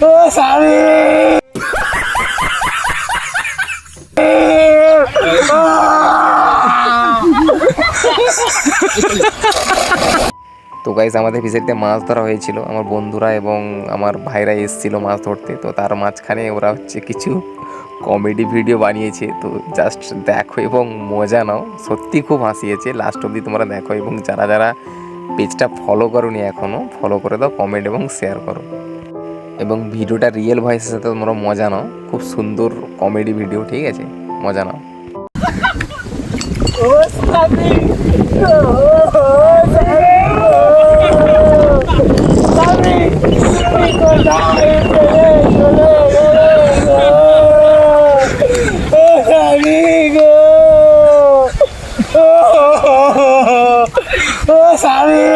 ও স্বামী, তো গাইস আমাদের ফিশারিতে মাছ ধরা হয়েছিল, আমার বন্ধুরা এবং আমার ভাইরা এসেছিলো মাছ ধরতে। তো তার মাঝখানে ওরা হচ্ছে কিছু কমেডি ভিডিও বানিয়েছে, তো জাস্ট দেখো এবং মজা নাও। সত্যি খুব হাসিয়েছে, লাস্ট অবধি তোমরা দেখো এবং যারা যারা পেজটা ফলো করোনি এখনও ফলো করে দাও, কমেন্ট এবং শেয়ার করো এবং ভিডিওটা রিয়েল ভয়েসের সাথে তোমরা মজা নাও। খুব সুন্দর কমেডি ভিডিও, ঠিক আছে, মজা নাও। স্বামী